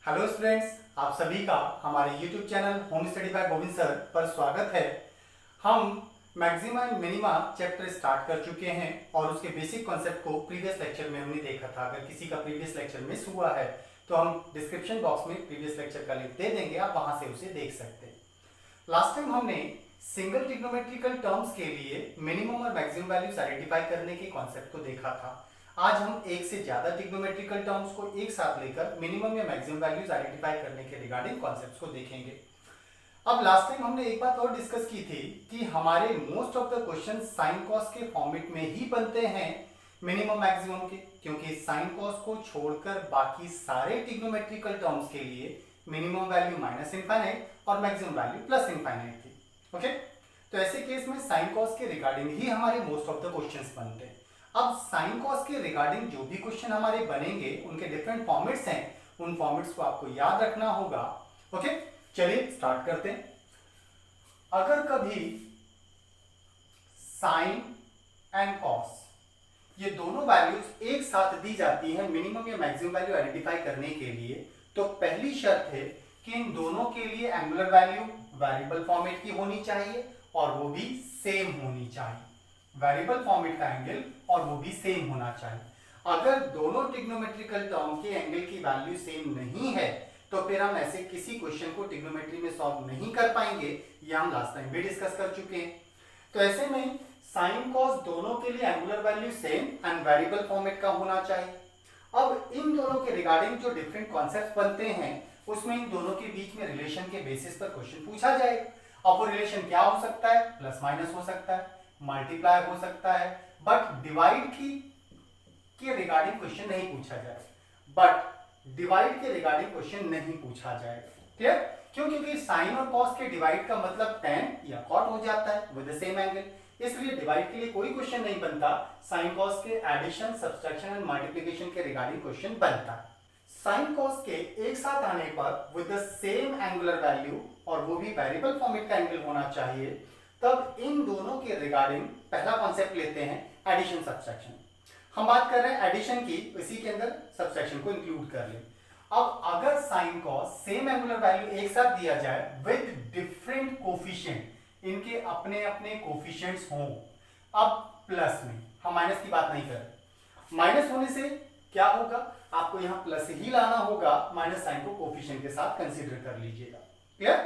Hello students, आप सभी का हमारे YouTube channel home study bye Govind sir पर स्वागत है। हम maxima and minima chapter start कर चुके हैं और उसके बेसिक कॉन्सेप्ट को प्रीवियस लेक्चर में हमने देखा था। अगर किसी का प्रीवियस लेक्चर मिस हुआ है तो हम डिस्क्रिप्शन बॉक्स में प्रीवियस लेक्चर का लिंक दे देंगे, आप वहां से उसे देख सकते हैं। लास्ट टाइम हमने सिंगल ट्रिग्नोमेट्रिकल टर्म्स के लिए मिनिमम और मैक्सिमम वैल्यूज आइडेंटिफाई करने के कॉन्सेप्ट को देखा था। आज हम एक से ज्यादा ट्रिग्नोमेट्रिकल टर्म्स को एक साथ लेकर मिनिमम या मैक्सिमम वैल्यूज आइडेंटिफाई करने के रिगार्डिंग कॉन्सेप्ट्स को देखेंगे। अब लास्ट टाइम हमने एक बात और डिस्कस की थी कि हमारे most of the question sign cos के फॉर्मेट में ही बनते हैं मिनिमम मैक्सिमम के, क्योंकि साइन कॉस को छोड़कर बाकी सारे ट्रिग्नोमेट्रिकल टर्म्स के लिए मिनिमम वैल्यू माइनस इनफाइनाइट और मैक्सिमम वैल्यू प्लस इनफाइनाइट थी। ओके, तो ऐसे केस में साइन कॉस के रिगार्डिंग ही हमारे मोस्ट ऑफ द क्वेश्चंस बनते हैं। अब साइन कॉस के रिगार्डिंग जो भी क्वेश्चन हमारे बनेंगे उनके डिफरेंट फॉर्मेट्स हैं, उन फॉर्मेट्स को आपको याद रखना होगा। ओके, चलिए स्टार्ट करते हैं। अगर कभी साइन एंड कॉस ये दोनों वैल्यूज एक साथ दी जाती है मिनिमम या मैक्सिमम वैल्यू आइडेंटिफाई करने के लिए, तो पहली शर्त है कि इन दोनों के लिए एंगुलर वैल्यू वेरिएबल फॉर्मेट की होनी चाहिए और वो भी सेम होनी चाहिए। वेरिएबल फॉर्मेट का एंगल और वो भी सेम होना चाहिए। अगर दोनों ट्रिग्नोमेट्रिकल टर्म के एंगल की वैल्यू सेम नहीं है तो फिर हम ऐसे किसी क्वेश्चन को ट्रिग्नोमेट्री में सॉल्व नहीं कर पाएंगे। ये हम लास्ट टाइम भी डिस्कस कर चुके हैं। तो ऐसे में साइन कॉस दोनों के लिए angular value same and variable format का होना चाहिए। अब इन दोनों के रिगार्डिंग जो डिफरेंट कॉन्सेप्ट बनते हैं उसमें इन दोनों के बीच में रिलेशन के बेसिस पर क्वेश्चन पूछा जाएगा। अब वो रिलेशन क्या हो सकता है? प्लस माइनस हो सकता है, मल्टीप्लाई हो सकता है, बट डिवाइड की रिगार्डिंग क्वेश्चन नहीं पूछा जाएगा। बट डिवाइड के रिगार्डिंग क्वेश्चन नहीं पूछा जाएगा। क्लियर? क्यों? क्योंकि साइन और कॉस के डिवाइड का मतलब tan या cot हो जाता है विद द सेम एंगल, इसलिए डिवाइड के लिए कोई क्वेश्चन नहीं बनता। साइन कॉस के एडिशन, सब्सट्रैक्शन एंड मल्टीप्लिकेशन के रिगार्डिंग क्वेश्चन बनता है। साइन कॉस के एक साथ आने पर with the same angular value और वो भी वेरिएबल फॉर्मेट का एंगल होना चाहिए, तब इन दोनों के रिगार्डिंग पहला कॉन्सेप्ट लेते हैं एडिशन सब्सट्रैक्शन। हम बात कर रहे हैं एडिशन की, इसी के अंदर सब्सट्रैक्शन को इंक्लूड कर लें। अब अगर sine cos same angular value एक साथ दिया जाए विद डिफरेंट कोफिशिएंट, इनके अपने अपने कोफिशिएंट्स हों, अब प्लस में, हम माइनस की बात नहीं कर रहे। माइनस होने से क्या होगा? आपको यहां प्लस ही लाना होगा, माइनस साइन को कोफिशिएंट के साथ कंसीडर कर लीजिएगा। क्लियर?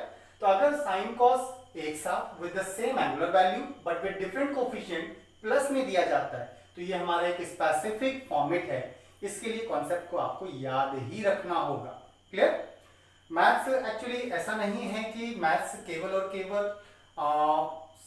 तो अगर साइन कॉस एक साथ with the same angular value but with different coefficient plus में दिया जाता है तो ये हमारा एक स्पेसिफिक फॉर्मेट है। इसके लिए कॉन्सेप्ट को आपको याद ही रखना होगा। क्लियर? मैथ्स एक्चुअली ऐसा नहीं है कि मैथ्स केवल और केवल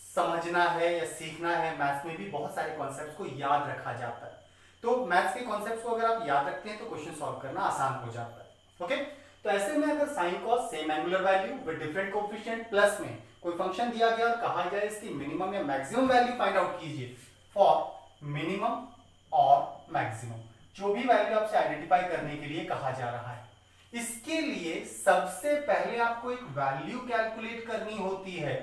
समझना है या सीखना है। मैथ्स में भी बहुत सारे कॉन्सेप्ट्स को याद रखा जाता है। तो मैथ्स के कॉन्सेप्ट्स को अगर आप याद रखते हैं तो क्वेश्चन सॉल्व करना आसान हो जाता है। ओके, तो ऐसे में अगर sine cos same angular value with different coefficient plus में कोई फंक्शन दिया गया और कहा गया इसकी मिनिमम या मैक्सिमम वैल्यू फाइंड आउट कीजिए फॉर मिनिमम और मैक्सिमम, जो भी वैल्यू आपसे आइडेंटिफाई करने के लिए कहा जा रहा है, इसके लिए सबसे पहले आपको एक वैल्यू कैलकुलेट करनी होती है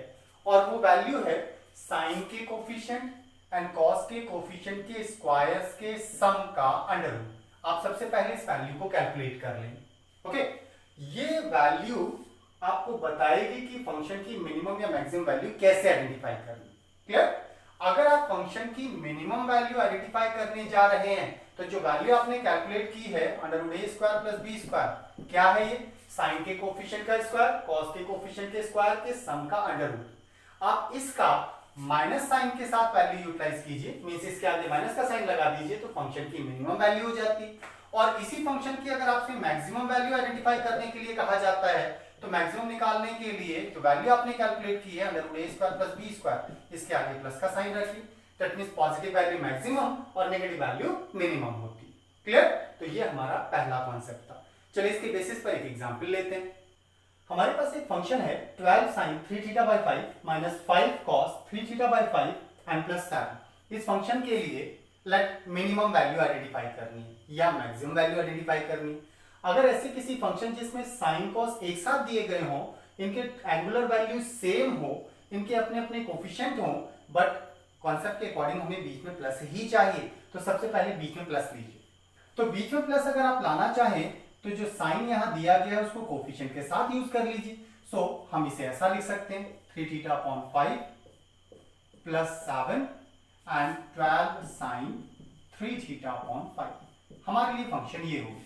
और वो वैल्यू है साइन के कोफिशिएंट एंड कॉस के कोफिशिएंट के स्क्वायर्स के सम का अंडर रूट। आप सबसे पहले इस वैल्यू को कैलकुलेट कर लें। ओके, ये वैल्यू आपको बताएगी कि फंक्शन की मिनिमम या मैक्सिमम वैल्यू कैसे आइडेंटिफाई करनी। क्लियर? अगर आप फंक्शन की मिनिमम वैल्यू आइडेंटिफाई करने जा रहे हैं तो जो वैल्यू आपने कैलकुलेट की है under root a square plus b square, क्या है ये? साइन के कोफिशिएंट का स्क्वायर, कॉस के कोफिशिएंट के स्क्वायर के सम का अंडर रूट। आप इसका माइनस साइन के साथ वैल्यू यूटिलाइज कीजिए, मींस इसके आगे माइनस का साइन लगा दीजिए तो फंक्शन की मिनिमम वैल्यू हो जाती। और इसी फंक्शन की अगर आपसे मैक्सिमम वैल्यू आइडेंटिफाई करने के लिए कहा जाता है तो मैक्सिमम निकालने के लिए जो वैल्यू आपने कैलकुलेट की है under root a square plus b square, इसके आगे प्लस का साइन रखिए। That means positive value maximum और नेगेटिव वैल्यू मिनिमम होती। क्लियर? तो ये हमारा पहला कॉन्सेप्ट था। चलिए इसके बेसिस पर एक एग्जांपल लेते हैं। हमारे पास एक फंक्शन है 12 sin 3 theta by 5 minus 5 cos 3 theta by 5 and plus 7। इस फंक्शन के लिए लेट मिनिमम वैल्यू आइडेंटिफाई करनी है या मैक्सिमम वैल्यू आइडेंटिफाई करनी है। अगर ऐसे किसी फंक्शन जिसमें साइन कॉस एक साथ दिए गए हों, इनके एंगुलर वैल्यू सेम हो, इनके अपने अपने कोफिशिएंट हों, बट कॉन्सेप्ट के अकॉर्डिंग हमें बीच में प्लस ही चाहिए, तो सबसे पहले बीच में प्लस लीजिए। तो बीच में प्लस अगर आप लाना चाहें तो जो साइन यहाँ दिया गया है उसको कोफिशिएंट के साथ यूज कर लीजिए। सो हम इसे ऐसा लिख सकते हैं 3θ/5 प्लस 7 एंड 12 साइन 3θ/5। हमारे लिए फंक्शन ये होगी।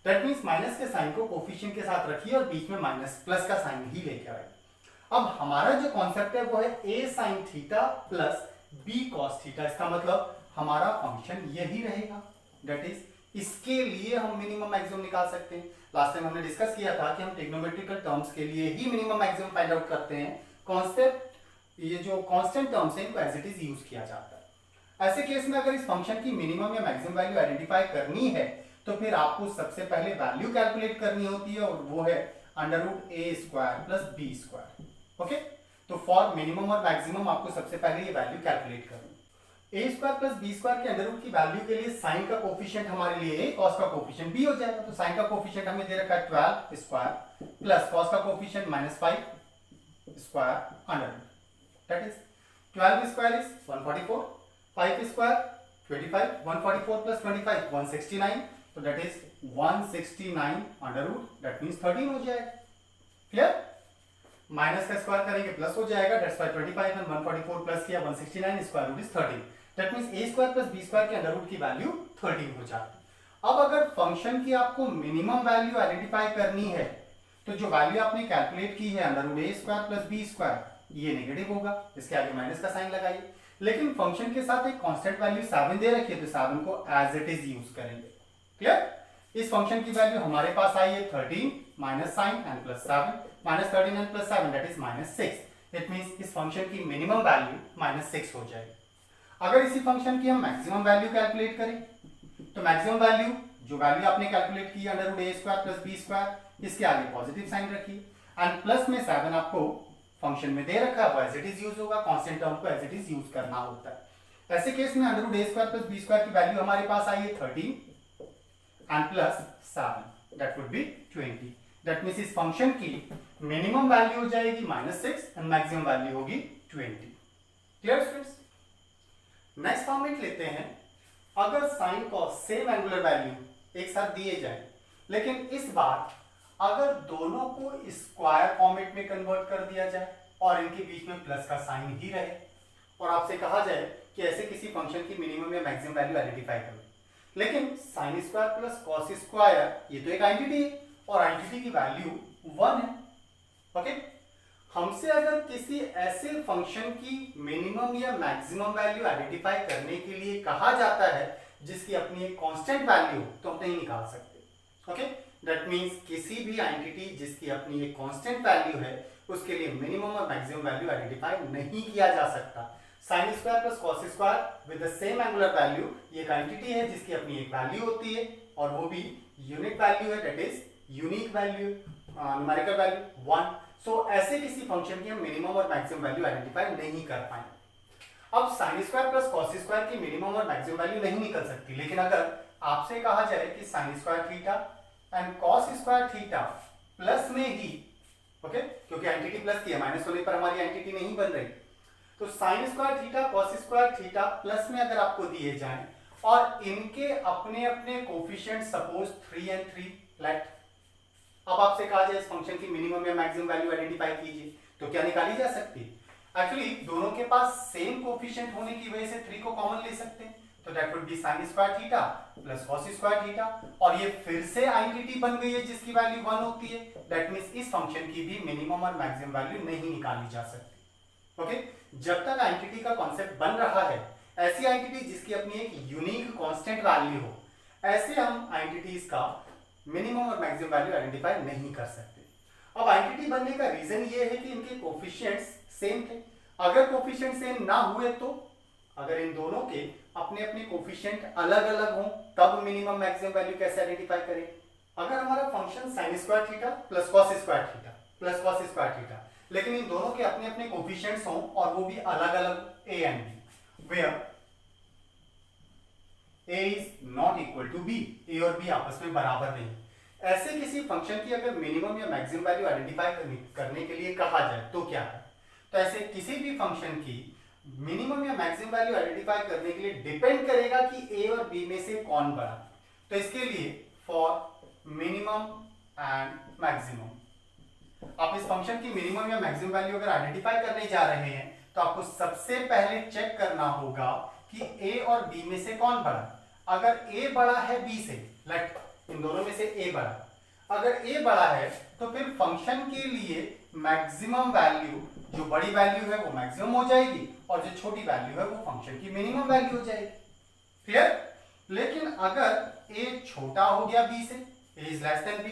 दैट मीन्स माइनस के साइन को कोफिशिएंट के साथ रखिए और बीच में माइनस प्लस का साइन ही लेके आए। अब हमारा जो कॉन्सेप्ट है वो है a sin theta plus b cos theta. इसका मतलब हमारा फंक्शन यही रहेगा। दैट इज इसके लिए हम मिनिमम मैक्सिमम निकाल सकते हैं। लास्ट टाइम हमने डिस्कस किया था कि हम ट्रिग्नोमेट्रिकल टर्म्स के लिए ही मिनिमम मैक्सिमम फाइंड आउट करते हैं। कॉन्सेप्ट ये जो कांस्टेंट टर्म्स हैं इनको एज इट इज यूज किया जाता है। ऐसे केस में अगर इस फंक्शन की मिनिमम या मैक्सिमम वैल्यू आइडेंटिफाई करनी है तो फिर आपको सबसे पहले वैल्यू कैलकुलेट करनी होती है और वो है √a² प्लस b²। ओके, तो फॉर मिनिमम और मैक्सिमम आपको सबसे पहले ये वैल्यू कैलकुलेट करनी। a² प्लस b² के अंडर रूट की वैल्यू के लिए साइन का कोफिशिएंट हमारे लिए a, cos का कोफिशिएंट b हो जाएगा। तो साइन का कोफिशिएंट हमें दे रखा है 12² प्लस cos का coefficient -5² under root. That is 12² is 144, 5² 25, 144 plus 25 169, तो that is 169 under root. That means 13 हो जाएगा। क्लियर? माइनस का स्क्वायर करेंगे प्लस हो जाएगा। दैट्स व्हाई 25 एंड 144 प्लस किया 169, square root is 13। That means a² plus b² के अंडर रूट की वैल्यू 13 हो जाती है। अब अगर फंक्शन की आपको मिनिमम वैल्यू आइडेंटिफाई करनी है तो जो वैल्यू आपने कैलकुलेट की है √a² प्लस b², ये नेगेटिव होगा, इसके आगे माइनस का साइन लगाइए। लेकिन फंक्शन के साथ एक कांस्टेंट वैल्यू 7 दे रखी है तो 7 को एज इट इज यूज करेंगे। क्लियर? इस फंक्शन की वैल्यू हमारे पास आई है 13 minus sine and plus 7, -13 and plus 7 that is -6। It means इस फंक्शन की मिनिमम वैल्यू -6 हो जाएगी। अगर इसी फंक्शन की हम मैक्सिमम वैल्यू कैलकुलेट करें तो मैक्सिमम वैल्यू जो वैल्यू आपने कैलकुलेट की √a² प्लस b², इसके आगे पॉजिटिव साइन रखिए एंड प्लस में 7 आपको फंक्शन में दे रखा है वो एज इट इज यूज होगा। कांस्टेंट टर्म को एज इट इज यूज करना होता है। ऐसे केस में √a² प्लस b² की वैल्यू हमारे पास आई है 13 and plus 7 that would B 20। That means इस फंक्शन की मिनिमम वैल्यू हो जाएगी -6 एंड मैक्सिमम वैल्यू होगी 20। Clear students? नेक्स्ट फॉर्म में लेते हैं। अगर sine cos same angular value एक साथ दिए जाए लेकिन इस बार अगर दोनों को स्क्वायर फॉर्मेट में कन्वर्ट कर दिया जाए और इनके बीच में प्लस का साइन ही रहे और आपसे कहा जाए कि ऐसे किसी फंक्शन की मिनिमम या मैक्सिमम वैल्यू आइडेंटिफाई करो, लेकिन sign square plus cos square ये तो एक आइडेंटिटी है और आइडेंटिटी की वैल्यू 1 है। ओके, हमसे अगर किसी ऐसे फंक्शन की मिनिमम या मैक्सिमम वैल्यू आइडेंटिफाई करने के लिए कहा जाता है जिसकी अपनी एक कांस्टेंट वैल्यू तो हम नहीं निकाल सकते। ओके, दैट मींस किसी भी आइडेंटिटी जिसकी अपनी एक कांस्टेंट वैल्यू है उसके लिए मिनिमम और मैक्सिमम वैल्यू आइडेंटिफाई नहीं किया जा सकता। Sign square plus cos square with the same angular value ये एक आइडेंटिटी है जिसकी अपनी एक वैल्यू होती है और वो भी यूनिट वैल्यू है, that is unique value, numerical value 1। सो ऐसे किसी फंक्शन की हम मिनिमम और मैक्सिमम वैल्यू आइडेंटिफाई नहीं कर पाएंगे। अब sign square plus cos square की मिनिमम और मैक्सिमम वैल्यू नहीं निकल सकती, लेकिन अगर आपसे कहा जाए कि sine square theta and cos square theta plus में ही, ओके, क्योंकि आइडेंटिटी प्लस की है, माइनस होने पर हमारी आइडेंटिटी नहीं बन रही, तो sine square theta cos square theta plus में अगर आपको दिए जाएं और इनके अपने अपने कोफिशिएंट सपोज 3 and 3 लेट, अब आपसे कहा जाए इस फंक्शन की मिनिमम या मैक्सिमम वैल्यू आइडेंटिफाई कीजिए तो क्या निकाली जा सकती है? एक्चुअली दोनों के पास सेम कोफिशिएंट होने की वजह से 3 को कॉमन ले सकते हैं, तो that would B sine square theta plus cos square theta और ये फिर से आइडेंटिटी बन गई है जिसकी वैल्यू 1 होती है। दैट मींस इस फंक्शन की भी मिनिमम और मैक्सिमम वैल्यू नहीं निकाली जा सकती। ओके, जब तक आइडेंटिटी का कॉन्सेप्ट बन रहा है, ऐसी आइडेंटिटी जिसकी अपनी एक यूनिक कांस्टेंट वैल्यू हो, ऐसे हम आइडेंटिटीज का मिनिमम और मैक्सिमम वैल्यू आइडेंटिफाई नहीं कर सकते। अब आइडेंटिटी बनने का रीजन ये है कि इनके कोफिशिएंट्स सेम थे। अगर कोफिशिएंट सेम ना हुए तो अगर इन दोनों के अपने अपने कोफिशिएंट अलग अलग हों तब मिनिमम मैक्सिमम वैल्यू कैसे आइडेंटिफाई करें? अगर हमारा function sine square theta plus cos square theta plus cos square theta, लेकिन इन दोनों के अपने अपने कोफिशिएंट्स हों और वो भी अलग अलग a and b, where a is not equal to b, a और b आपस में बराबर नहीं, ऐसे किसी फंक्शन की अगर मिनिमम या मैक्सिमम वैल्यू आइडेंटिफाई करने के लिए कहा जाए तो क्या है? तो ऐसे किसी भी फंक्शन की मिनिमम या मैक्सिमम वैल्यू आइडेंटिफाई करने के लिए डिपेंड करेगा कि a और b में से कौन बड़ा। तो इसके लिए फॉर मिनिमम एंड मैक्सिमम। आप इस फंक्शन की मिनिमम या मैक्सिमम वैल्यू अगर आइडेंटिफाई करने जा रहे हैं तो आपको सबसे पहले चेक करना होगा कि ए और बी में से कौन बड़ा। अगर ए बड़ा है बी से, लेट इन दोनों में से ए बड़ा, अगर ए बड़ा है तो फिर फंक्शन के लिए मैक्सिमम वैल्यू, जो बड़ी वैल्यू है वो मैक्सिमम हो जाएगी और जो छोटी वैल्यू है वो फंक्शन की मिनिमम वैल्यू हो जाएगी। क्लियर? लेकिन अगर ए छोटा हो गया बी से, ए इज लेस देन बी,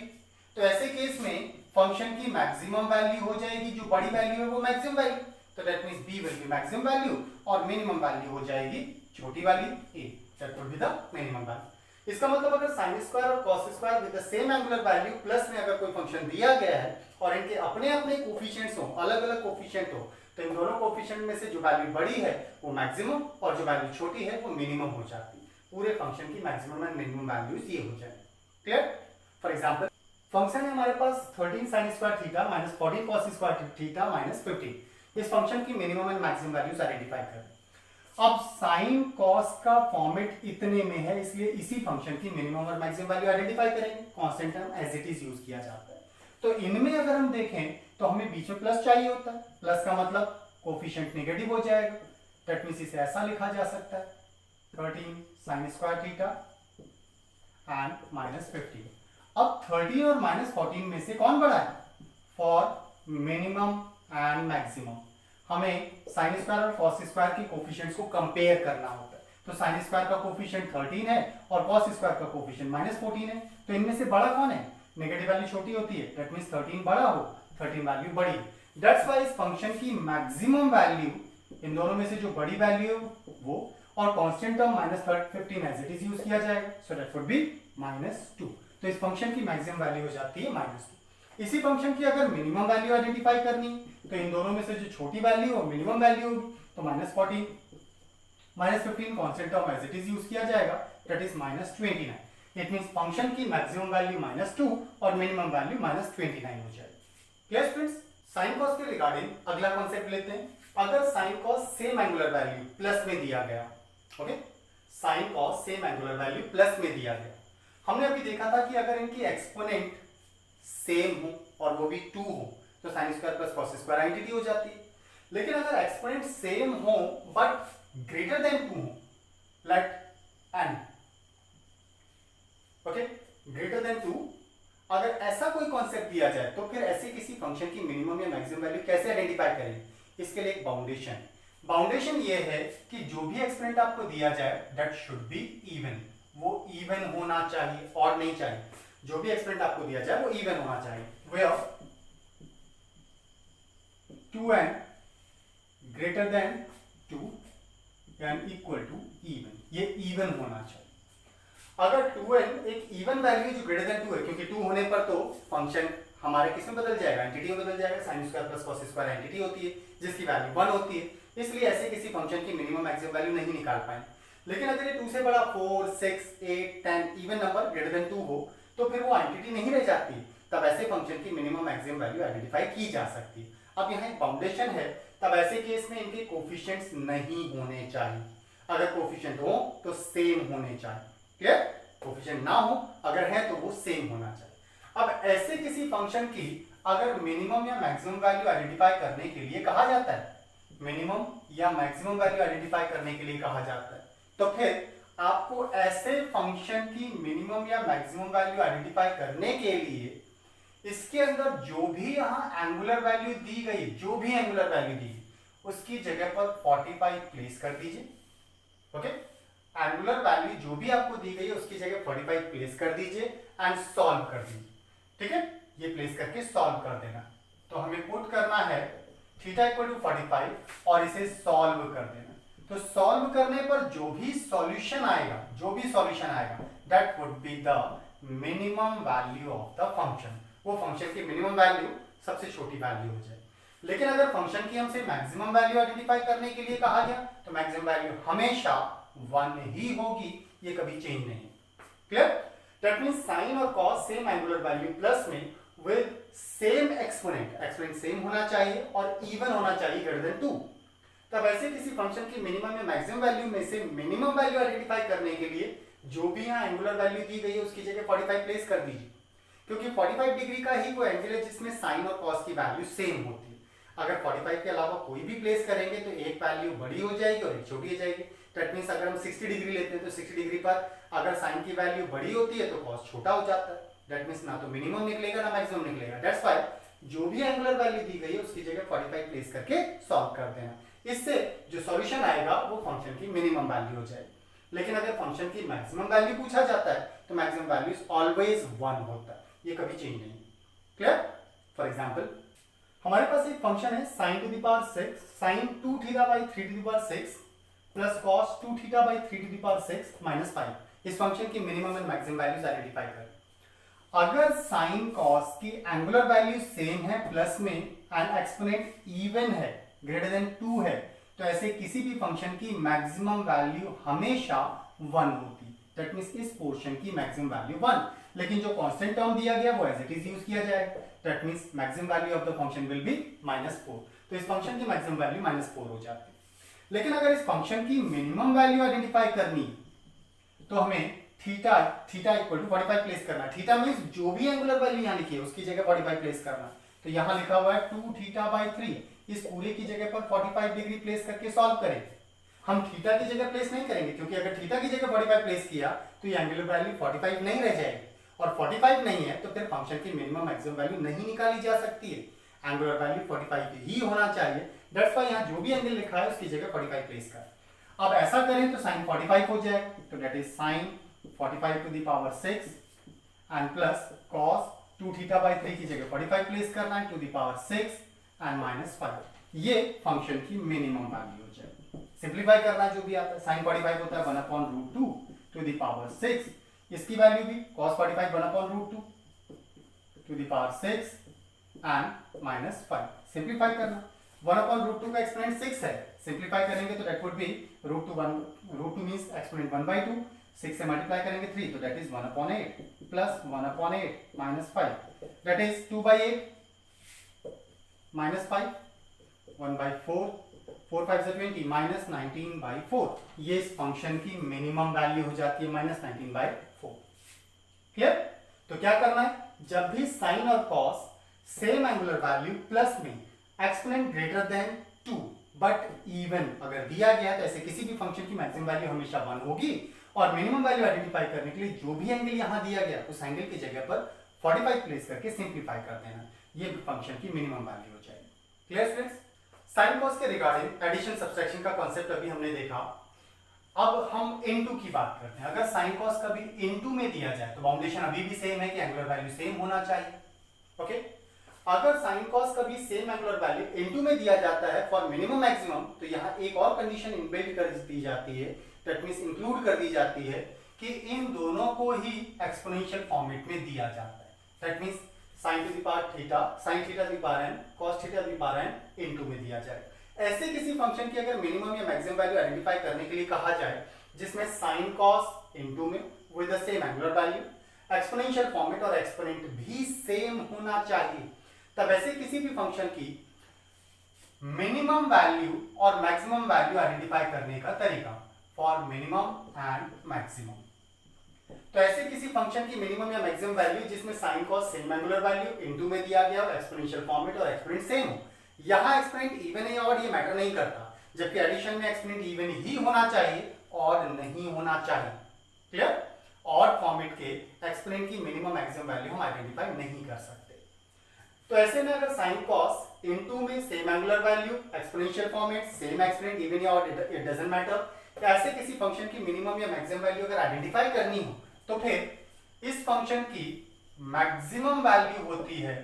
तो ऐसे केस में फंक्शन की मैक्सिमम वैल्यू हो जाएगी, जो बड़ी वैल्यू है वो मैक्सिमम वैल्यू, तो that means B will be maximum value और मिनिमम वैल्यू हो जाएगी छोटी वाली A, that will be the minimum value. इसका मतलब अगर sin स्क्वायर और cos square with the same angular value plus में अगर कोई फंक्शन दिया गया है और इनके अपने अपने कोफिशिएंट्स हो, अलग अलग कोफिशिएंट हो, तो इन दोनों कोफिशिएंट में से जो वैल्यू बड़ी है वो मैक्सिमम और जो वैल्यू छोटी है वो मिनिमम हो जाती है। पूरे फंक्शन की मैक्सिमम एंड मिनिमम वैल्यूज ये हो जाएंगे। क्लियर? फॉर एग्जांपल फंक्शन है हमारे पास 13 sin square theta minus 14 cos square theta minus 15। इस फंक्शन की minimum and maximum values identify करें। अब साइन कॉस का फॉर्मेट इतने में है, इसलिए इसी फंक्शन की मिनिमम और मैक्सिमम वैल्यू आइडेंटिफाई करेंगे। Constant term as it is use किया जाता है। तो इनमें अगर हम देखें तो हमें बीच में प्लस चाहिए होता है। प्लस का मतलब कोफिशिएंट नेगेटिव हो जाएगा, दैट मींस इसे ऐसा लिखा जा सकता है 13 sin square theta and minus 15। अब 13 और माइनस 14 में से कौन बड़ा है? फॉर मिनिमम एंड मैक्सिमम हमें साइन स्क्वायर और कॉस स्क्वायर के कोफिशिएंट्स को कंपेयर करना होता है। तो साइन स्क्वायर का कोफिशिएंट 13 है और कॉस स्क्वायर का कोफिशिएंट माइनस 14 है, तो इनमें से बड़ा कौन है? नेगेटिव वैल्यू छोटी होती है, दैट मींस 13 बड़ा हो, 13 वैल्यू बड़ी। दैट्स व्हाई इस फंक्शन की मैक्सिमम वैल्यू, इन दोनों में से जो बड़ी वैल्यू है वो, और constant term minus 15 as it is use किया जाएगा, सो दैट वुड बी -2। तो इस फंक्शन की मैक्सिमम वैल्यू हो जाती है -2। इसी फंक्शन की अगर मिनिमम वैल्यू आइडेंटिफाई करनी है तो इन दोनों में से जो छोटी वैल्यू और मिनिमम वैल्यू होगी, तो -14 -15 constant term as it is use किया जाएगा, that is -29। It means function की मैक्सिमम वैल्यू -2 और मिनिमम वैल्यू -29 हो जाएगी। Clear friends? साइन कॉस के रिगार्डिंग अगला कॉन्सेप्ट लेते हैं। अगर sine cos same angular value plus में दिया गया, okay, sine cos same angular value plus में दिया गया, हमने अभी देखा था कि अगर इनकी एक्सपोनेंट सेम हो और वो भी 2 हो तो sine square plus cos square identity हो जाती है। लेकिन अगर एक्सपोनेंट सेम हो बट ग्रेटर देन 2 हो, let n, okay, greater than 2, अगर ऐसा कोई कॉन्सेप्ट दिया जाए तो फिर ऐसे किसी फंक्शन की मिनिमम या मैक्सिमम वैल्यू कैसे आइडेंटिफाई करेंगे? इसके लिए एक बाउंडेशन ये है कि जो भी एक्सपोनेंट आपको दिया जाए दैट शुड बी इवन, वो इवन होना चाहिए और नहीं चाहिए। जो भी एक्सपोनेंट आपको दिया जाए वो इवन होना चाहिए। Where 2n greater than 2 and equal to even, ये इवन होना चाहिए। अगर 2n एक इवन वैल्यू जो ग्रेटर देन 2 है, क्योंकि 2 होने पर तो फंक्शन हमारे किस में बदल जाएगा? एंटिटी में बदल जाएगा। Sign square plus cos square entity होती है जिसकी वैल्यू 1 होती है, इसलिए ऐसे किसी फंक्शन की मिनिमम मैक्सिमम वैल्यू नहीं निकाल पाएंगे। लेकिन अगर ये 2 से बड़ा 4, 6, 8, 10 इवन नंबर ग्रेटर देन 2 हो तो फिर वो एंटिटी नहीं रह जाती, तब ऐसे फंक्शन की मिनिमम मैक्सिमम वैल्यू आइडेंटिफाई की जा सकती है। अब यहाँ एक बाउंडेशन है, तब ऐसे केस में इनके कोफिशिएंट्स नहीं होने चाहिए। अगर कोफिशिएंट हो तो सेम होने चाहिए। क्लियर? कोफिशिएंट ना हो, अगर है तो वो सेम होना चाहिए। अब ऐसे किसी फंक्शन की अगर मिनिमम या मैक्सिमम वैल्यू आइडेंटिफाई करने के लिए कहा जाता है, मिनिमम या मैक्सिमम वैल्यू आइडेंटिफाई करने के लिए कहा जाता है, तो फिर आपको ऐसे फंक्शन की मिनिमम या मैक्सिमम वैल्यू आइडेंटिफाई करने के लिए इसके अंदर जो भी यहाँ एंगुलर वैल्यू दी गई, जो भी एंगुलर वैल्यू दी उसकी जगह पर 45 प्लेस कर दीजिए। ओके, एंगुलर वैल्यू जो भी आपको दी गई है उसकी जगह 45 प्लेस कर दीजिए एंड सॉल्व कर दीजिए। ठीक है, ये प्लेस करके सॉल्व कर देना। तो हमें पुट करना है थीटा इक्वल टू 45 और इसे सॉल्व कर देना। तो सॉल्व करने पर जो भी सॉल्यूशन आएगा that would B the minimum value of the function. वो फंक्शन की मिनिमम वैल्यू सबसे छोटी वैल्यू हो जाए। लेकिन अगर फंक्शन की हमसे मैक्सिमम वैल्यू आइडेंटिफाई करने के लिए कहा गया तो मैक्सिमम वैल्यू हमेशा 1 ही होगी, ये कभी चेंज नहीं। क्लियर? दैट मींस साइन और cos same angular value plus में विद सेम एक्सपोनेंट सेम होना चाहिए और इवन होना चाहिए ग्रेटर देन 2। तब ऐसे किसी फंक्शन की मिनिमम या मैक्सिमम वैल्यू में से मिनिमम वैल्यू आइडेंटिफाई करने के लिए जो भी यहाँ एंगुलर वैल्यू दी गई है उसकी जगह 45 प्लेस कर दीजिए। क्योंकि 45 डिग्री का ही वो एंगल है जिसमें साइन और कॉस की वैल्यू सेम होती है। अगर 45 के अलावा कोई भी प्लेस करेंगे तो एक वैल्यू बड़ी हो जाएगी और एक छोटी हो जाएगी। दैट मींस अगर हम 60 डिग्री लेते हैं तो 60 डिग्री पर अगर साइन की वैल्यू बड़ी होती है तो कॉस छोटा हो जाता है। दैट मींस ना तो मिनिमम निकलेगा ना मैक्सिमम निकलेगा। दैट्स व्हाई जो भी एंगुलर वैल्यू दी गई है उसकी जगह 45 प्लेस करके सॉल्व कर देना। इससे जो सॉल्यूशन आएगा वो फंक्शन की मिनिमम वैल्यू हो जाएगी। लेकिन अगर फंक्शन की मैक्सिमम वैल्यू पूछा जाता है तो मैक्सिमम वैल्यू इज ऑलवेज 1 होता है, ये कभी चेंज नहीं। क्लियर? फॉर एग्जांपल हमारे पास एक फंक्शन है sin to the power 6 sin 2 theta by 3 to the power 6 plus cos 2 theta by 3 to the power 6 minus 5। इस फंक्शन की minimum and maximum values identify करें। अगर sin cos की angular value same है plus में and exponent even है greater than 2 है तो ऐसे किसी भी फंक्शन की मैक्सिमम वैल्यू हमेशा 1 होती। दैट मींस इस पोर्शन की मैक्सिमम वैल्यू 1, लेकिन जो कांस्टेंट टर्म दिया गया वो एज इट इज यूज किया जाएगा। That means maximum value of the function will be -4। तो इस फंक्शन की मैक्सिमम वैल्यू -4 हो जाती है। लेकिन अगर इस फंक्शन की मिनिमम वैल्यू आइडेंटिफाई करनी तो हमें थीटा इक्वल टू 45 प्लेस करना। थीटा मींस जो भी एंगुलर वैल्यू यहां लिखी है उसकी जगह 45 प्लेस करना। तो यहां लिखा हुआ है 2 थीटा बाई 3, इस पूरे की जगह पर 45 डिग्री प्लेस करके सॉल्व करें। हम थीटा की जगह प्लेस नहीं करेंगे क्योंकि अगर थीटा की जगह 45 प्लेस किया तो ये एंगुलर वैल्यू 45 नहीं रह जाएगी, और 45 नहीं है तो फिर फंक्शन की मिनिमम मैक्सिमम वैल्यू नहीं निकाली जा सकती है। एंगुलर वैल्यू 45 ही होना चाहिए। दैट्स व्हाई यहां जो भी एंगल लिखा है उसकी जगह 45 प्लेस कर। अब ऐसा करें तो sin 45 हो जाएगा, तो that is sin 45 to the power 6 and plus cos 2 theta by 3 की जगह 45 प्लेस करना है टू द पावर 6 एंड -5। ये फंक्शन की मिनिमम वैल्यू हो जाएगी। सिंपलीफाई करना जो भी आता है, sin 45 होता है 1/√2 टू द पावर 6, इसकी वैल्यू भी cos 45 1/√2 to the power 6 and -5। Simplify करना, 1/√2 का एक्सपोनेंट 6 है, सिंपलीफाई करेंगे तो that would be √2 means exponent 1/2, 6 से मल्टीप्लाई करेंगे 3 तो that is 1/8 plus 1/8 -5 that is 2/8 -5 1/4 4 5 20 -19/4। ये इस फंक्शन की मिनिमम वैल्यू हो जाती है -19/4। क्लियर? तो क्या करना है, जब भी साइन और cos same angular value plus में exponent greater than 2 but even अगर दिया गया तो ऐसे किसी भी फंक्शन की मैक्सिमम वैल्यू हमेशा 1 होगी। और मिनिमम वैल्यू आइडेंटिफाई करने के लिए जो भी एंगल यहां दिया गया उस एंगल की जगह पर 45 प्लेस करके सिंपलीफाई कर देना। ये फंक्शन की मिनिमम वैल्यू हो जाएगी। Clear students? साइन कॉस के रिगार्डिंग एडिशन सब्ट्रैक्शन का कॉन्सेप्ट अभी हमने देखा। अब हम इनटू की बात करते हैं। अगर साइन कॉस कभी इनटू में दिया जाए तो बाउंडेशन अभी भी सेम है कि एंगुलर वैल्यू सेम होना चाहिए। ओके, अगर साइन कॉस कभी सेम एंगुलर वैल्यू इनटू में दिया जाता है फॉर मिनिमम मैक्सिमम तो यहाँ एक और कंडीशन इनबिल्ट कर दी जाती है, दैट मींस इंक्लूड कर दी जाती है कि इन दोनों को ही एक्सपोनेंशियल फॉर्मेट में दिया जाता है। That means sin to the power theta sin theta to the power n cos theta to the power n into में दिया जाए। ऐसे किसी फंक्शन की अगर मिनिमम या मैक्सिमम वैल्यू आइडेंटिफाई करने के लिए कहा जाए जिसमें sin cos इनटू में with the same angular value, exponential format और एक्सपोनेंट भी सेम होना चाहिए, तब ऐसे किसी भी फंक्शन की मिनिमम वैल्यू और मैक्सिमम वैल्यू आइडेंटिफाई करने का तरीका फॉर मिनिमम एंड मैक्सिमम। तो ऐसे किसी फंक्शन की मिनिमम या मैक्सिमम वैल्यू जिसमें sin cos same angular value into में दिया गया हो, एक्सपोनेंशियल फॉर्मेट और एक्सपोनेंट सेम हो। यहां एक्सपोनेंट इवन है और ये मैटर नहीं करता, जबकि एडिशन में एक्सपोनेंट इवन ही होना चाहिए और नहीं होना चाहिए। क्लियर? और फॉर्मेट के एक्सपोनेंट की मिनिमम मैक्सिमम वैल्यू हम आइडेंटिफाई नहीं कर सकते। तो ऐसे में अगर sin cos इनटू में same angular value, exponential format, same exponent even या ऑड, इट डजंट मैटर, ऐसे किसी फंक्शन की मिनिमम या मैक्सिमम वैल्यू अगर आइडेंटिफाई करनी हो तो फिर इस फंक्शन की मैक्सिमम वैल्यू होती है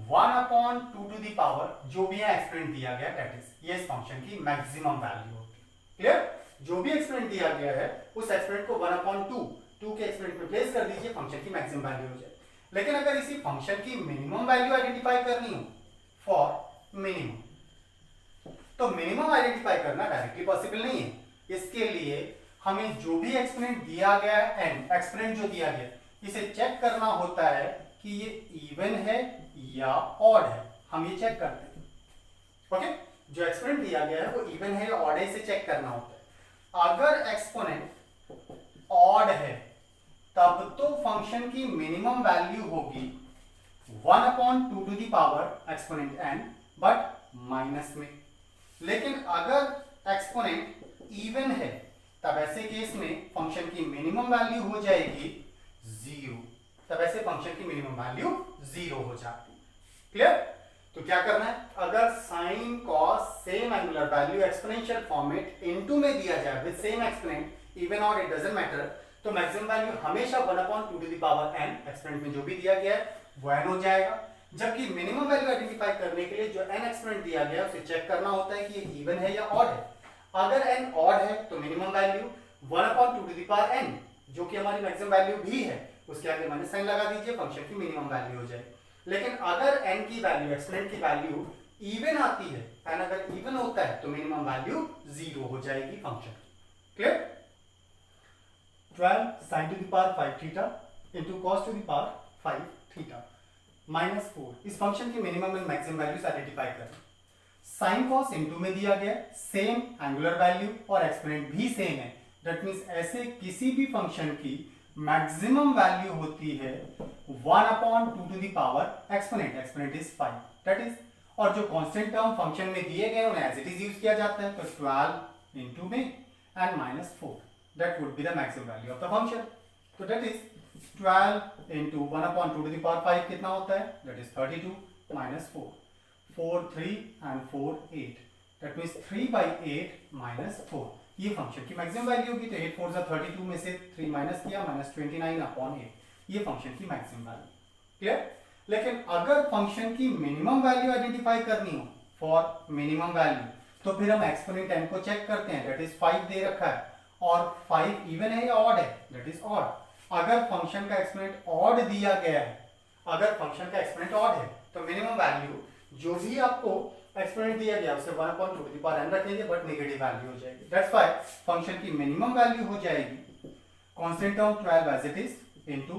1/2 टू द पावर जो भी है एक्सपोनेंट दिया गया, दैट इज ये इस फंक्शन की मैक्सिमम वैल्यू होती है। क्लियर? जो भी एक्सपोनेंट दिया गया है उस एक्सपोनेंट को 1/2 2 के एक्सपोनेंट में प्लेस कर दीजिए, फंक्शन की मैक्सिमम वैल्यू हो जाए। लेकिन अगर इसी फंक्शन की मिनिमम वैल्यू आइडेंटिफाई करनी हो फॉर मिनिमम तो मिनिमम आइडेंटिफाई करना डायरेक्टली पॉसिबल नहीं है। इसके लिए हमें जो भी एक्सपोनेंट दिया गया है n एक्सपोनेंट जो दिया गया इसे चेक करना होता है कि ये इवन है या ऑड है। हम ये चेक करते हैं। ओके, जो एक्सपोनेंट दिया गया है वो इवन है या ऑड है, इसे चेक करना होता है। अगर एक्सपोनेंट ऑड है तब तो फंक्शन की मिनिमम वैल्यू होगी 1/2 एक्सपोनेंट n, बट माइनस में। लेकिन अगर एक्सपोनेंट इवन है तब ऐसे केस में फंक्शन की मिनिमम वैल्यू हो जाएगी 0। तब ऐसे फंक्शन की मिनिमम वैल्यू 0 हो जाती। क्लियर? तो क्या करना है, अगर sine cos same angular value exponential format into में दिया जाए विद सेम एक्सपोनेंट इवन और इट डजंट मैटर, तो मैक्सिमम वैल्यू हमेशा 1/2n एक्सपोनेंट में जो भी दिया गया है वो n हो जाएगा। जबकि मिनिमम वैल्यू आइडेंटिफाई करने के लिए जो n एक्सपोनेंट दिया गया है उसे चेक करना होता है कि ये इवन है या ऑड है। अगर n ऑड है तो मिनिमम वैल्यू 1/2n, जो कि हमारी मैक्सिमम वैल्यू भी है, उसके आगे माइनस साइन लगा दीजिए, फंक्शन की मिनिमम वैल्यू हो जाएगी। लेकिन अगर n की वैल्यू एक्सपोनेंट की वैल्यू इवन आती है, n अगर इवन होता है तो मिनिमम वैल्यू 0 हो जाएगी function. Clear? 12 sin to the power 5 theta into cos to the power 5 theta minus 4, इस फंक्शन की minimum and maximum values identify करें। साइन कॉस इनटू में दिया गया, सेम एंगुलर वैल्यू और एक्सपोनेंट भी सेम है, दैट मींस ऐसे किसी भी फंक्शन की मैक्सिमम वैल्यू होती है 1/2 to the power exponent, exponent is 5, that is, और जो कांस्टेंट टर्म फंक्शन में दिए गए उन्हें एज इट इज यूज किया जाता है, तो 12 इनटू में and minus 4, that would be the maximum value of the function. तो that is 12 into 1/2 to the power 5 कितना होता है, that is 32 minus 4, 4 3 and 4 8, that means 3/8 minus 4, ये फंक्शन की मैक्सिमम वैल्यू होगी। तो 8 4 जा 32 में से 3 माइनस किया, माइनस 29/8, ये फंक्शन की मैक्सिमम वैल्यू। क्लियर? लेकिन अगर फंक्शन की मिनिमम वैल्यू आइडेंटिफाई करनी हो फॉर मिनिमम वैल्यू, तो फिर हम एक्सपोनेंट n को चेक करते हैं, दैट इज 5 दे रखा है और 5 इवन है या ऑड है, दैट इज ऑड। अगर फंक्शन का एक्सपोनेंट ऑड दिया गया है, अगर फंक्शन का एक्सपोनेंट ऑड है तो मिनिमम वैल्यू जो भी आपको एक्सपोनेंट दिया गया उसे 1/2 टू द पावर n रखेंगे, बट नेगेटिव वैल्यू हो जाएगी। दैट्स व्हाई फंक्शन की मिनिमम वैल्यू हो जाएगी constant term 12 as it is into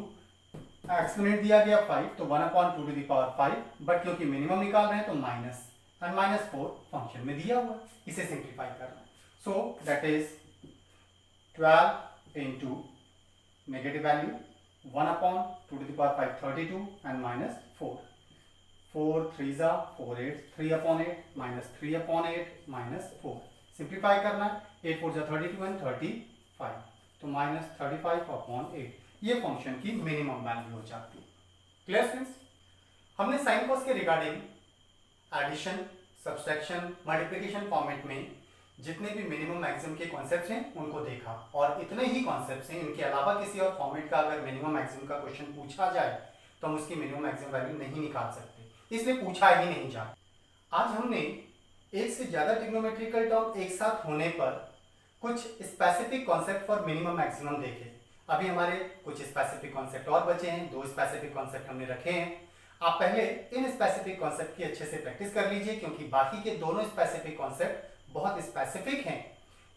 exponent दिया गया 5, तो 1/2 टू द पावर 5, बट क्योंकि मिनिमम निकाल रहे हैं तो माइनस एंड माइनस 4 फंक्शन में दिया हुआ, इसे सिंप्लीफाई करना है। So that is 12 into negative value 1/2 to the power 5 32 and minus 4, 4 3 जा 4 8, 3/8 minus 3/8 minus 4, सिंप्लीफाई करना है, 8 4 जा 32 and 35, तो minus 35/8, ये फंक्शन की मिनिमम वैल्यू हो जाती है। Clear friends? हमने साइन कॉस के regarding addition, subtraction, multiplication format में जितने भी मिनिमम मैक्सिमम के कॉन्सेप्ट्स हैं उनको देखा, और इतने ही कॉन्सेप्ट्स हैं, इनके अलावा किसी और फॉर्मेट का अगर मिनिमम मैक्सिमम का क्वेश्चन पूछा जाए तो हम उसकी मिनिमम मैक्सिमम वैल्यू नहीं निकाल सकते, इसलिए पूछा ही नहीं जाता। आज हमने एक से ज्यादा ट्रिग्नोमेट्रिकल टर्म एक साथ होने पर कुछ specific concept for minimum maximum देखे। अभी हमारे कुछ स्पेसिफिक कॉन्सेप्ट और बचे हैं, 2 स्पेसिफिक कॉन्सेप्ट हमने रखे हैं। आप पहले इन स्पेसिफिक कॉन्सेप्ट की अच्छे से प्रैक्टिस कर लीजिए, क्योंकि बाकी के दोनों स्पेसिफिक कॉन्सेप्ट बहुत स्पेसिफिक हैं,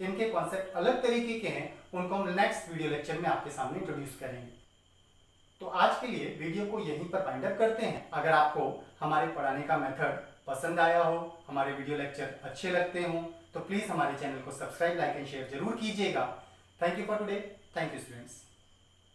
इनके कॉन्सेप्ट अलग तरीके के हैं, उनको हम नेक्स्ट वीडियो लेक्चर में आपके सामने इंट्रोड्यूस करेंगे। तो आज के लिए वीडियो को यहीं पर वाइंड अप करते हैं। अगर आपको हमारे पढ़ाने का मेथड पसंद आया हो, हमारे वीडियो लेक्चर अच्छे लगते हो, तो प्लीज हमारे चैनल को सब्सक्राइब, लाइक एंड शेयर जरूर कीजिएगा। Thank you for today. Thank you students.